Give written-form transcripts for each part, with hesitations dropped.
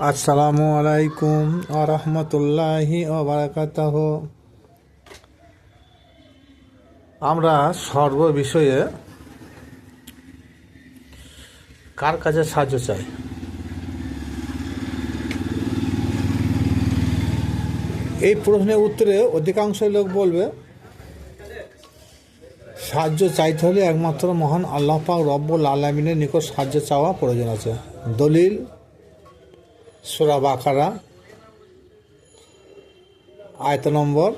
আসসালামু আলাইকুম ওয়া রাহমাতুল্লাহি ওয়া বারাকাতুহু। আমরা সর্ব বিষয়ে কার কাছে সাহায্য চাই? এই প্রশ্নের উত্তরে অধিকাংশ লোক বলবে সাহায্য চাইতে হলে একমাত্র মহান আল্লাহ পাক রব্বুল আলামিনের নিকট সাহায্য চাওয়া প্রয়োজন আছে। দলিল সূরা বাকারা আয়াত নম্বর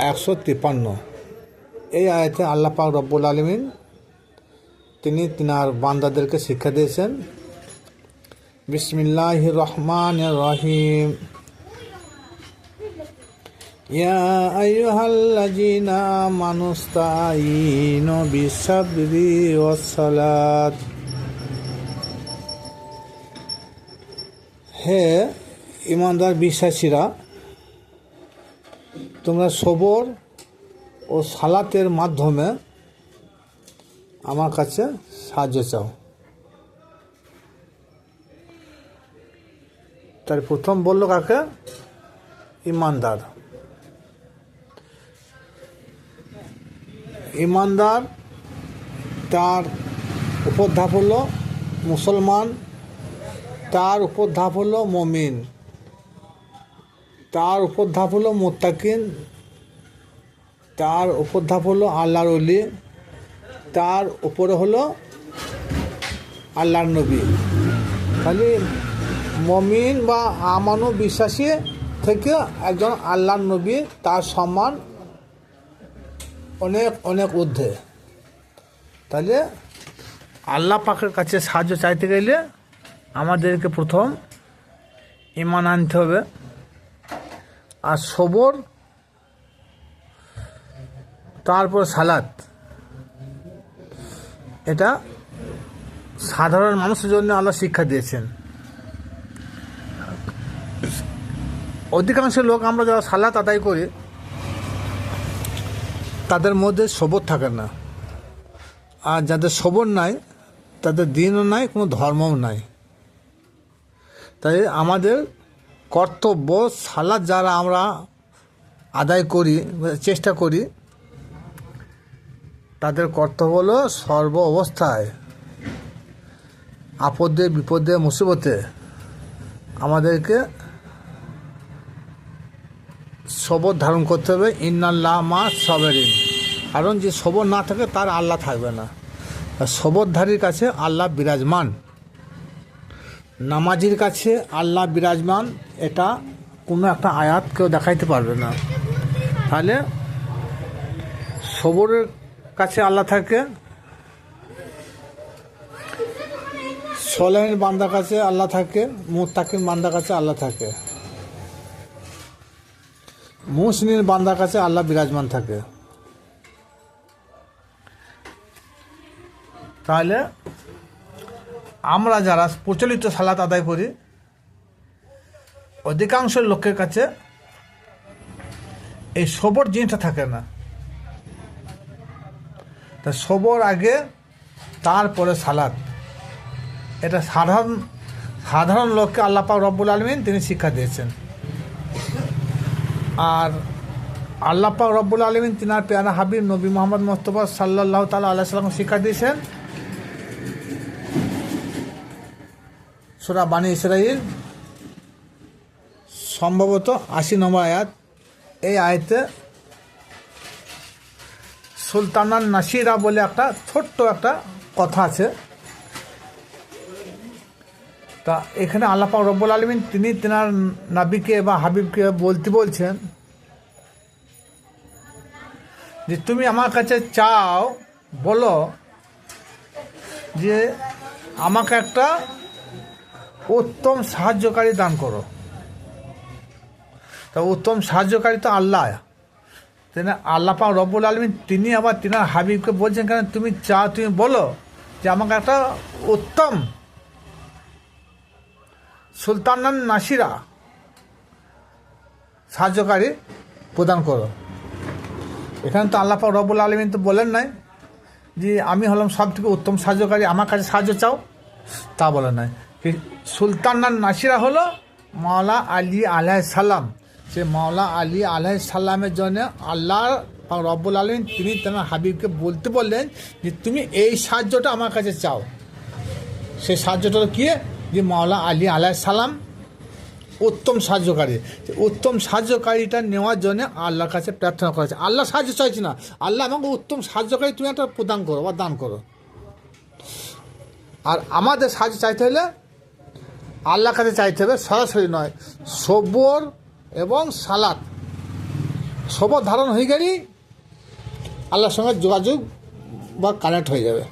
153। এই আয়াতে আল্লাহ পাক রব্বুল আলামিন তিনি তিনার বান্দাদেরকে শিক্ষা দিয়েছেন, বিসমিল্লাহির রহমানির রহিম, ইয়া আইয়ুহাল্লাযীনা আমানুস্তাঈনু বিস-সাবরি ওয়াস-সালাত। হে ঈমানদার বিশ্বাসীরা, তোমরা সবর ও সালাতের মাধ্যমে আমার কাছে সাহায্য চাও। তার প্রথম বলল কাকে? ঈমানদার। ঈমানদার, তার উপর ধাপ হলো মুসলমান, তার উপর ধাপ হলো মুমিন, তার উপর ধাপ হলো মুত্তাকিন, তার উপর ধাপ হলো আল্লাহর ওলি, তার উপরে হলো আল্লাহর নবী। খালি মুমিন বা আমানু বিশ্বাসী থেকে একজন আল্লাহর নবী, তার সম্মান অনেক অনেক ঊর্ধ্বে। তাহলে আল্লাহ পাকের কাছে সাহায্য চাইতে গেলে আমাদেরকে প্রথম ঈমান আনতে হবে, আর সবর, তারপর সালাত। এটা সাধারণ মানুষের জন্য আল্লাহ শিক্ষা দিয়েছেন। অধিকাংশ লোক আমরা যারা সালাত আদায় করি তাদের মধ্যে সবর থাকে না, আর যাদের সবর নাই তাদের দিনও নাই, কোনো ধর্মও নাই। তাই আমাদের কর্তব্য, সালাত যারা আমরা আদায় করি, চেষ্টা করি, তাদের কর্তব্য হলো সর্ব অবস্থায়, আপদে বিপদে মুসিবতে আমাদেরকে সবর ধারণ করতে হবে। ইন্নাল্লাহ মা সাবেরিন। কারণ যে সবর না থাকে তার আল্লাহ থাকবে না। সবরধারীর কাছে আল্লাহ বিরাজমান, নামাজির কাছে আল্লাহ বিরাজমান, এটা কোনো একটা আয়াত কেউ দেখাইতে পারবে না। তাহলে সবরের কাছে আল্লাহ থাকে, সলেহের বান্দার কাছে আল্লাহ থাকে, মুত্তাকিন বান্দার কাছে আল্লাহ থাকে, মুহসিনের বান্দার কাছে আল্লাহ বিরাজমান থাকে। তাহলে আমরা যারা প্রচলিত সালাত আদায় করি, অধিকাংশ লোকের কাছে এই সবর জিনিসটা থাকে না। তা সবর আগে, তারপরে সালাত। এটা সাধারণ লোককে আল্লাহ পাক রব্বুল আলামিন তিনি শিক্ষা দিয়েছেন। আর আল্লাহ পাক রব্বুল আলামিন তিনার পেয়ারা হাবিব নবী মুহাম্মদ মুস্তাফা সাল্লাল্লাহু তাআলা আলাইহি সাল্লাম শিক্ষা দিয়েছেন সূরা বানী ইসরাঈল সম্ভবত 80 নম্বর আয়াত। এই আয়াতে সুলতানান নাসিরা বলে একটা ছোট্ট একটা কথা আছে। তা এখানে আল্লাহ পাক রব্বুল আলামিন তিনি তিনার নবীকে বা হাবিবকে বলছেন যে তুমি আমার কাছে চাও, বলো যে আমাকে একটা উত্তম সাহায্যকারী দান করো। তা উত্তম সাহায্যকারী তো আল্লাহ। তিনি আল্লাহ পাক রব্বুল আলামিন তিনি আবার তিনার হাবিবকে বলছেন, কেন তুমি চাও, তুমি বলো যে আমাকে একটা উত্তম সুলতানান নাসিরা সাহায্যকারী প্রদান করো। এখানে তো আল্লাহ পাক রব্বুল আলামিন তো বলেন নাই যে আমি হলাম সব থেকে উত্তম সাহায্যকারী, আমার কাছে সাহায্য চাও, তা বলেন নাই। সুলতান নাসিরা হলো মাওলা আলী আলাইহিস সালাম। সে মাওলা আলী আলাইহিস সালামের জন্য আল্লাহ রব্বুল আলামিন তিনি তার হাবিবকে বলতে বললেন যে তুমি এই সাহায্যটা আমার কাছে চাও। সেই সাহায্যটা হলো কি, যে মাওলা আলী আলাইহিস সালাম উত্তম সাহায্যকারী, উত্তম সাহায্যকারীটা নেওয়ার জন্য আল্লাহর কাছে প্রার্থনা করেছে। আল্লাহ সাহায্য চাইছি না, আল্লাহ আমাকে উত্তম সাহায্যকারী তুমি একটা প্রদান করো বা দান করো। আর আমাদের সাহায্য চাইতে হলে আল্লাহর কাছে চাইতে হবে, সরাসরি নয়। সবর এবং সালাত, সবর ধারণ হয়ে গেলেই আল্লাহর সঙ্গে যোগাযোগ বা কানেক্ট হয়ে যাবে।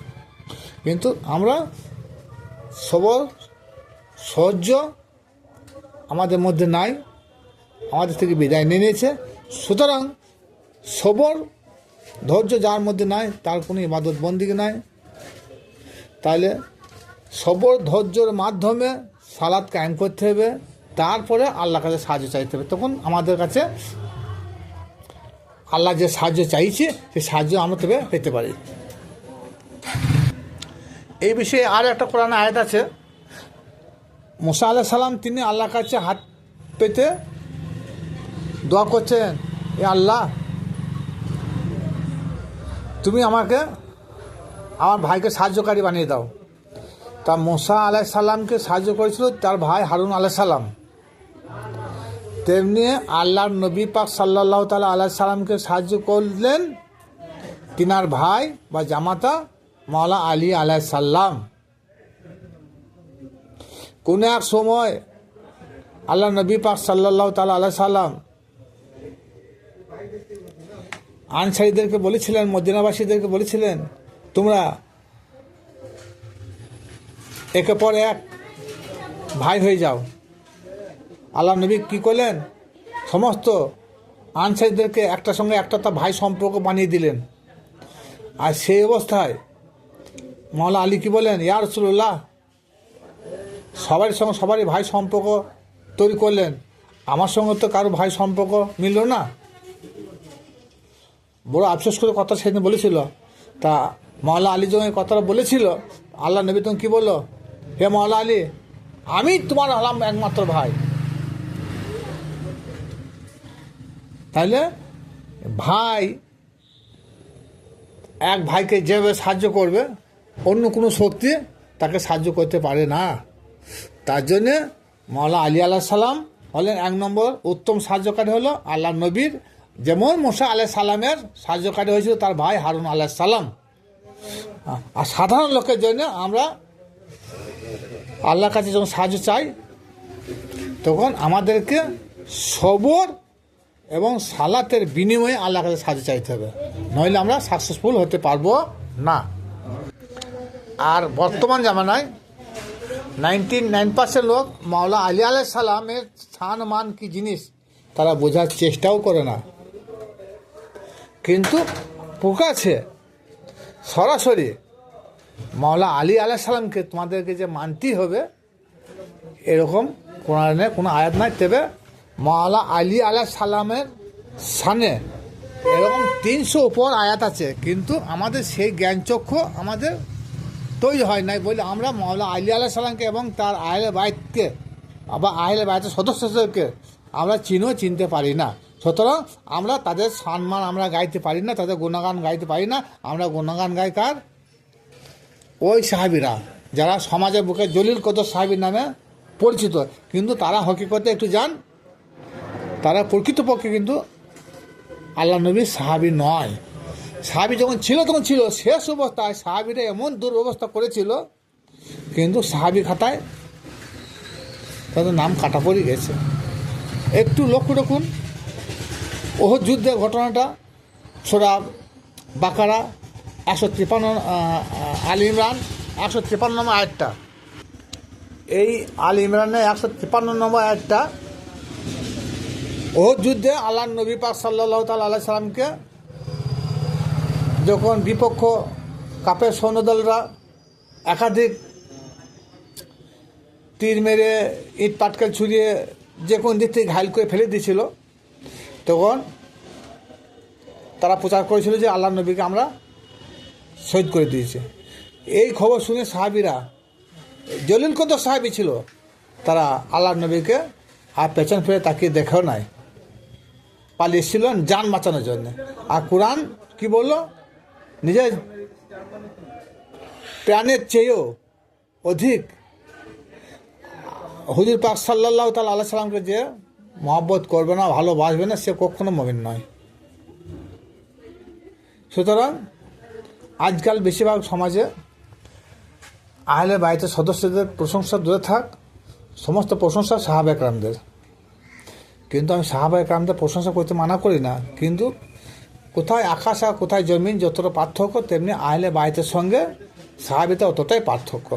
কিন্তু আমরা সবর সহ্য আমাদের মধ্যে নাই, আমাদের থেকে বিদায় নিয়ে নিয়েছে। সুতরাং সবর ধৈর্য যার মধ্যে নাই তার কোনো ইবাদত বন্দিগি নাই। তাহলে সবর ধৈর্যর মাধ্যমে সালাত কায়েম করতে হবে, তারপরে আল্লাহর কাছে সাহায্য চাইতে হবে। তখন আমাদের কাছে আল্লাহ যে সাহায্য চাইছে সেই সাহায্য আমরা তবে পেতে পারি। এই বিষয়ে আর একটা কোরআন আয়াত আছে। মুসা আলাইহিস সালাম তিনি আল্লাহর কাছে হাত পেতে দোয়া করছেন, এ আল্লাহ তুমি আমাকে আমার ভাইকে সাহায্যকারী বানিয়ে দাও। তা মুসা আলাইহিস সালামকে সাহায্য করেছিল তার ভাই হারুন আলাইহিস সালাম। তেমনি আল্লাহর নবী পাক সাল্লাল্লাহু তাআলা আলাইহিস সালামকে সাহায্য করলেন তিনার ভাই বা জামাতা মাওলা আলী আলাইহিস সালাম। কোনো এক সময় আল্লাহ নবী পাক সাল্লাল্লাহু তাআলা আলাইহিস সালাম আনসারীদেরকে বলেছিলেন, মদিনাবাসীদেরকে বলেছিলেন, তোমরা একে পর এক ভাই হয়ে যাও। আল্লাহ নবী কী করলেন, সমস্ত আনসারীদেরকে একটার সঙ্গে একটা তার ভাই সম্পর্ক বানিয়ে দিলেন। আর সেই অবস্থায় মাওলা আলী কি বলেন, ইয়া রাসূলুল্লাহ, সবারই সঙ্গে সবারই ভাই সম্পর্ক তৈরি করলেন, আমার সঙ্গে তো কারো ভাই সম্পর্ক মিলল না। বড় আফসোস করে কথা সেদিন বলেছিল। তা মাওলা আলী যখন কথাটা বলেছিল, আল্লাহ নবী তখন কী বললো, হে মাওলা আলী, আমি তোমার হলাম একমাত্র ভাই। তাহলে ভাই এক ভাইকে যেভাবে সাহায্য করবে অন্য কোনো শক্তি তাকে সাহায্য করতে পারে না। তার জন্যে মাওলা আলী আলাইহিস সালাম হলেন এক নম্বর উত্তম সাহায্যকারী। হলো আল্লাহ নবীর যেমন মুসা আলাইহিস সালামের সাহায্যকারী হয়েছিল তার ভাই হারুন আলাইহিস সালাম। আর সাধারণ লোকের জন্য আমরা আল্লাহর কাছে যখন সাহায্য চাই তখন আমাদেরকে সবর এবং সালাতের বিনিময়ে আল্লাহর কাছে সাহায্য চাইতে হবে, নইলে আমরা সাকসেসফুল হতে পারবো না। আর বর্তমান জামানায় 99% লোক মাওলা আলী আলাইহিস সালামের স্থান মান কি জিনিস তারা বোঝার চেষ্টাও করে না। কিন্তু প্রকাশে সরাসরি মাওলা আলী আলাইহিস সালামকে তোমাদেরকে যে মানতেই হবে এরকম কোরআনে কোনো আয়াত নাই। তবে মাওলা আলী আলাইহিস সালামের সানে এরকম 300 উপর আয়াত আছে, কিন্তু আমাদের সেই জ্ঞানচক্ষু আমাদের তৈরি হয় নাই বলে আমরা মাওলা আলী আলাইহিস সালামকে এবং তার আহলে বাইতকে বা আহলে বাইতের সদস্যদেরকে আমরা চিনতে পারি না। সুতরাং আমরা তাদের সম্মান আমরা গাইতে পারি না, তাদের গুণগান গাইতে পারি না। আমরা গুণগান গাই কার? ওই সাহাবীরা যারা সমাজের বুকে জলিল কদর সাহাবীর নামে পরিচিত, কিন্তু তারা হকিকতে একটু জান, তারা প্রকৃতপক্ষে কিন্তু আল্লাহ নবীর সাহাবী নয়। সাহাবী যখন ছিল তখন ছিল, শেষ অবস্থায় সাহাবীরা এমন দুরবস্থা করেছিল কিন্তু সাহাবী খাতায় তাদের নাম কাটা পড়ে গেছে। একটু লক্ষ্য রাখুন ওহদ যুদ্ধের ঘটনাটা, সূরা বাকারা 153 আলী ইমরান 153 নম্বর আয়াতটা। এই আলী ইমরানের 153 নম্বর আয়াতটা ওহদ যুদ্ধে আল্লাহ নবী পাক সাল্লাল্লাহু তাআলা আলাইহি সাল্লামকে যখন বিপক্ষ কাফের সৈন্যদলরা একাধিক তীর মেরে ইট পাটকেল ছুঁড়িয়ে যে কোন দিক থেকে ঘায়ল করে ফেলে দিয়েছিল, তখন তারা প্রচার করেছিল যে আল্লাহ নবীকে আমরা শহীদ করে দিয়েছে। এই খবর শুনে সাহাবীরা জলিল কত সাহাবী ছিল, তারা আল্লাহ নবীকে আর পেছন ফিরে তাকিয়ে দেখেও নাই, পালিয়েছিলেন জান বাঁচানোর জন্য। আর কোরআন কি বললো, নিজের প্রাণের চেয়েও অধিক হুজুর পাক সাল্লাল্লাহু তাআলা আলাইহি সাল্লামকে যে মহব্বত করবে না, ভালোবাসবে না, সে কখনো মুমিন নয়। সুতরাং আজকাল বেশিরভাগ সমাজে আহলে বাইতের সদস্যদের প্রশংসা দূরে থাক, সমস্ত প্রশংসা সাহাবা একরামদের। কিন্তু আমি সাহাবা একরামদের প্রশংসা করতে মানা করি না, কিন্তু কোথায় আকাশ আর কোথায় জমিন যতটা পার্থক্য, তেমনি আহলে বাইতের সঙ্গে সাহাবিতে অতটাই পার্থক্য।